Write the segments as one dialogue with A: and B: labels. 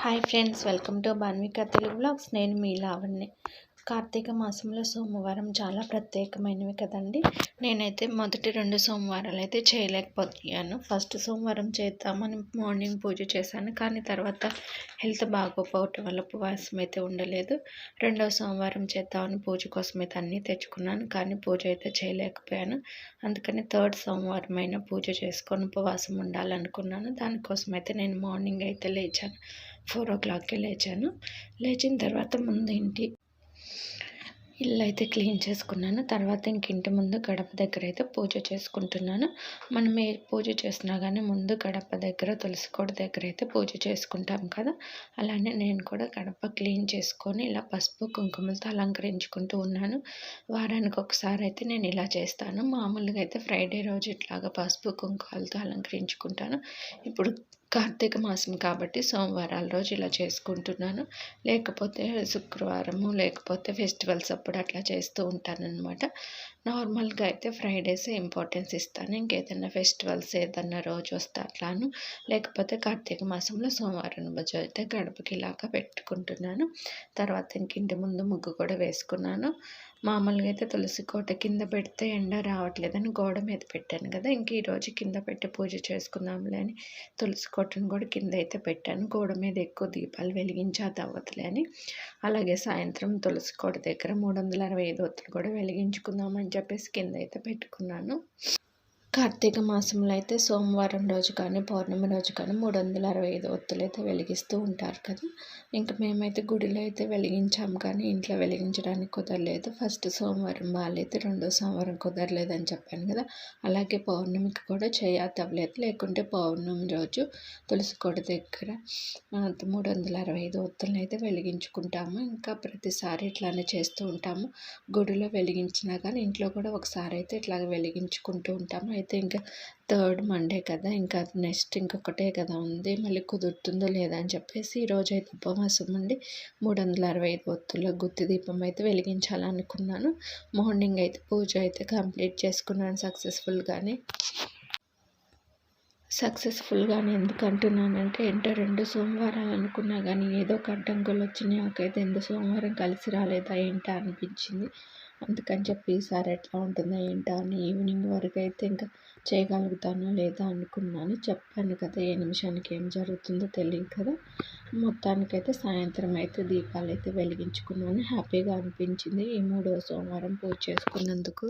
A: Hi friends, welcome to Banvika Telugu blogs. నేను మీ లావణ్య. కార్తీక మాసంలో సోమవారం చాలా ప్రత్యేకమైనవి కదండి. నేనైతే మొదటి 2 సోమవారాలు అయితే చేయలేకపోయాను. ఫస్ట్ సోమవారం చేద్దామని మార్నింగ్ పూజ చేశాను, కానీ తర్వాత హెల్త్ బాగోపోవటం వల్ల ఉపవాసం అయితే ఉండలేదు. 2వ సోమవారం చేద్దామని పూజ కోసం అయితే అన్నీ తెచ్చుకున్నాను, కానీ పూజ అయితే చేయలేకపోయాను. అందుకని 3rd సోమవారం అయినా పూజ చేసుకొని ఉపవాసం ఉండాలనుకున్నాను. దానికోసం అయితే నేను మార్నింగ్ అయితే లేచాను. 4 o'clockకే లేచాను. లేచిన తర్వాత ముందు ఇల్లు అయితే క్లీన్ చేసుకున్నాను. తర్వాత ఇంటి ముందు గడప దగ్గర అయితే పూజ చేసుకుంటున్నాను. మనం ఏ పూజ చేసినా కానీ ముందు గడప దగ్గర, తులసి కోట దగ్గర అయితే పూజ చేసుకుంటాం కదా. అలానే నేను కూడా గడప క్లీన్ చేసుకొని ఇలా పసుపు కుంకుమలతో అలంకరించుకుంటూ ఉన్నాను. వారానికి ఒకసారి అయితే నేను ఇలా చేస్తాను. మామూలుగా అయితే ఫ్రైడే రోజు ఇట్లాగా పసుపు కుంకాలతో అలంకరించుకుంటాను. ఇప్పుడు కార్తీక మాసం కాబట్టి సోమవారాల రోజు ఇలా చేసుకుంటున్నాను. లేకపోతే శుక్రవారము, లేకపోతే ఫెస్టివల్స్ అప్పుడు అట్లా చేస్తూ ఉంటానన్నమాట. నార్మల్గా అయితే ఫ్రైడేసే ఇంపార్టెన్స్ ఇస్తాను. ఇంకేదైనా ఫెస్టివల్స్ ఏదన్నా రోజు వస్తే అట్లాను, లేకపోతే కార్తీక మాసంలో సోమవారం రోజు అయితే గడపకి ఇలాగా పెట్టుకుంటున్నాను. తర్వాత ఇంటి ముందు ముగ్గు కూడా వేసుకున్నాను. మామూలుగా అయితే తులసి కోట కింద పెడితే ఎండ రావట్లేదని గోడ మీద పెట్టాను కదా. ఈరోజు కింద పెట్టి పూజ చేసుకుందాంలే అని తులసి కోటను కూడా కింద అయితే పెట్టాను. గోడ మీద ఎక్కువ దీపాలు వెలిగించి అది అవ్వదులే అని. అలాగే సాయంత్రం తులసి కోట దగ్గర 365 ఒత్తులు కూడా వెలిగించుకుందామని చెప్పేసి కింద అయితే పెట్టుకున్నాను. కార్తీక మాసంలో అయితే సోమవారం రోజు కానీ పౌర్ణమి రోజు కానీ 365 ఒత్తులు అయితే వెలిగిస్తూ ఉంటారు కదా. ఇంకా మేమైతే గుడిలో అయితే వెలిగించాము, కానీ ఇంట్లో వెలిగించడానికి కుదరలేదు. ఫస్ట్ సోమవారం బాగాలేదు, 2వ సోమవారం కుదరలేదని చెప్పాను కదా. అలాగే పౌర్ణమికి కూడా చేయతవ్వలేదు. లేకుంటే పౌర్ణమి రోజు తులసి కోట దగ్గర 365 ఒత్తులను అయితే వెలిగించుకుంటాము. ఇంకా ప్రతిసారి ఇట్లానే చేస్తూ ఉంటాము. గుడిలో వెలిగించినా కానీ ఇంట్లో కూడా ఒకసారి అయితే ఇట్లాగ వెలిగించుకుంటూ ఉంటాము. అయితే ఇంకా 3rd మండే కదా, ఇంకా నెక్స్ట్ ఇంకొకటే కదా ఉంది, మళ్ళీ కుదురుతుందో లేదా అని చెప్పేసి ఈరోజు అయితే ఉపవాసం ఉండి 365 ఒత్తుల గుత్తి దీపం అయితే వెలిగించాలనుకున్నాను. మార్నింగ్ అయితే పూజ అయితే కంప్లీట్ చేసుకున్నాను సక్సెస్ఫుల్గానే. ఎందుకు అంటున్నానంటే ఏంటో 2 సోమవారాలు అనుకున్నా కానీ ఏదో ఒక అడ్డంకులు వచ్చినాయి. నాకైతే ఎందుకు సోమవారం కలిసి రాలేదా ఏంటా అనిపించింది. అందుకని చెప్పి ఈసారి ఎట్లా ఉంటుందో ఏంటో అని ఈవినింగ్ వరకు అయితే ఇంకా చేయగలుగుతానో లేదా అనుకున్నాను. చెప్పాను కదా, ఏ నిమిషానికి ఏం జరుగుతుందో తెలియదు కదా. మొత్తానికైతే సాయంత్రం అయితే దీపాలు అయితే వెలిగించుకున్నాను. హ్యాపీగా అనిపించింది ఈ 3వ సోమవారం పూజ చేసుకున్నందుకు.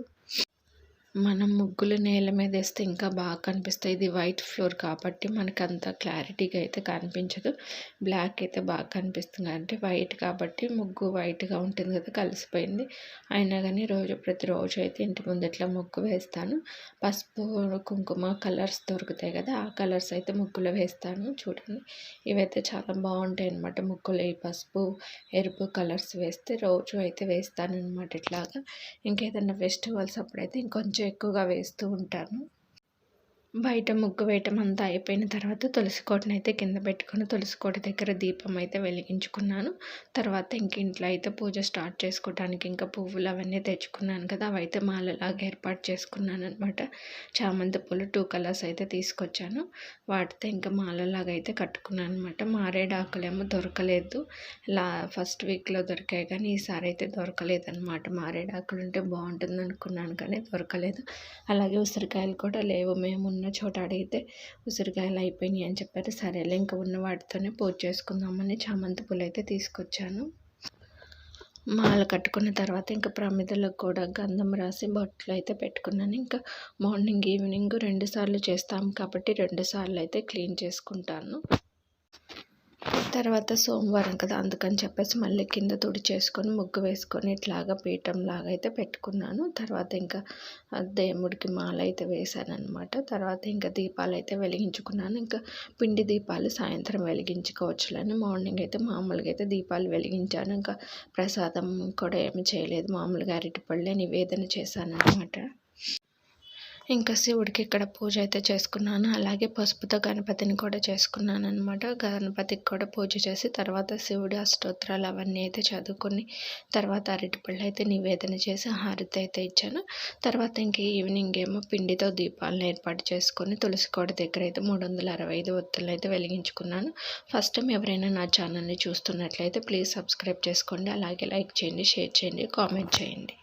A: మనం ముగ్గులు నేల మీద వేస్తే ఇంకా బాగా కనిపిస్తాయి. ఇది వైట్ ఫ్లోర్ కాబట్టి మనకు అంత క్లారిటీగా అయితే కనిపించదు. బ్లాక్ అయితే బాగా కనిపిస్తుంది, అంటే వైట్ కాబట్టి ముగ్గు వైట్గా ఉంటుంది కదా, కలిసిపోయింది. అయినా కానీ ప్రతిరోజు అయితే ఇంటి ముందు ఇట్లా ముగ్గు వేస్తాను. పసుపు కుంకుమ కలర్స్ దొరుకుతాయి కదా, ఆ కలర్స్ అయితే ముగ్గులో వేస్తాను. చూడండి, ఇవైతే చాలా బాగుంటాయి అన్నమాట. ముగ్గులో ఈ పసుపు ఎరుపు కలర్స్ వేస్తే రోజు అయితే వేస్తాను అనమాట. ఇట్లాగా ఇంకేదైనా ఫెస్టివల్స్ అప్పుడైతే ఇంకొంచెం ఎక్కువగా వేస్తూ ఉంటాను. బయట ముగ్గు వేయటం అంతా అయిపోయిన తర్వాత తులసి కోటను అయితే కింద పెట్టుకొని తులసి కోట దగ్గర దీపం అయితే వెలిగించుకున్నాను. తర్వాత ఇంట్లో అయితే పూజ స్టార్ట్ చేసుకోవడానికి ఇంకా పువ్వులు అవన్నీ తెచ్చుకున్నాను కదా, అవైతే మాలలాగా ఏర్పాటు చేసుకున్నాను అనమాట. చామంతి పూలు 2 కలర్స్ అయితే తీసుకొచ్చాను. వాటితో ఇంకా మాలలాగా అయితే కట్టుకున్నాను అనమాట. మారేడాకులేమో దొరకలేదు. ఫస్ట్ వీక్లో దొరికాయి, కానీ ఈసారి అయితే దొరకలేదు అనమాట. మారేడాకులు ఉంటే బాగుంటుంది అనుకున్నాను, కానీ దొరకలేదు. అలాగే ఉసిరికాయలు కూడా లేవు. మేము ఉన్న చోట అడిగితే ఉసిరికాయలు అయిపోయినాయి అని చెప్పారు. సరేలే, ఇంకా ఉన్న వాటితోనే పూజ చేసుకుందామని చామంతి పూలు అయితే తీసుకొచ్చాను. మాల కట్టుకున్న తర్వాత ఇంకా ప్రమిదలకు కూడా గంధం రాసి బొట్లు అయితే పెట్టుకున్నాను. ఇంకా మార్నింగ్ ఈవినింగ్ 2 సార్లు చేస్తాము కాబట్టి 2 సార్లు అయితే క్లీన్ చేసుకుంటాను. తర్వాత సోమవారం కదా, అందుకని చెప్పేసి మళ్ళీ కింద తుడిచేసుకొని ముగ్గు వేసుకొని ఇట్లాగా పీఠం లాగా అయితే పెట్టుకున్నాను. తర్వాత ఇంకా దేవుడికి మాల అయితే వేశాను అనమాట. తర్వాత ఇంకా దీపాలు అయితే వెలిగించుకున్నాను. ఇంకా పిండి దీపాలు సాయంత్రం వెలిగించుకోవచ్చులని మార్నింగ్ అయితే మామూలుగా అయితే దీపాలు వెలిగించాను. ఇంకా ప్రసాదం కూడా ఏమి చేయలేదు, మామూలుగా అరటిపళ్ళే నివేదన చేశాను అనమాట. ఇంకా శివుడికి ఇక్కడ పూజ అయితే చేసుకున్నాను. అలాగే పసుపుతో గణపతిని కూడా చేసుకున్నాననమాట. గణపతికి కూడా పూజ చేసి తర్వాత శివుడి అష్టోత్తరాలు అవన్నీ అయితే చదువుకొని తర్వాత అరటిపళ్ళు అయితే నివేదన చేసి హారతి అయితే ఇచ్చాను. తర్వాత ఇంక ఈవినింగ్ ఏమో పిండితో దీపాలను ఏర్పాటు చేసుకొని తులసి కోట దగ్గర అయితే 365 ఒత్తులను అయితే వెలిగించుకున్నాను. ఫస్ట్ టైం ఎవరైనా నా ఛానల్ని చూస్తున్నట్లయితే ప్లీజ్ సబ్స్క్రైబ్ చేసుకోండి. అలాగే లైక్ చేయండి, షేర్ చేయండి, కామెంట్ చేయండి.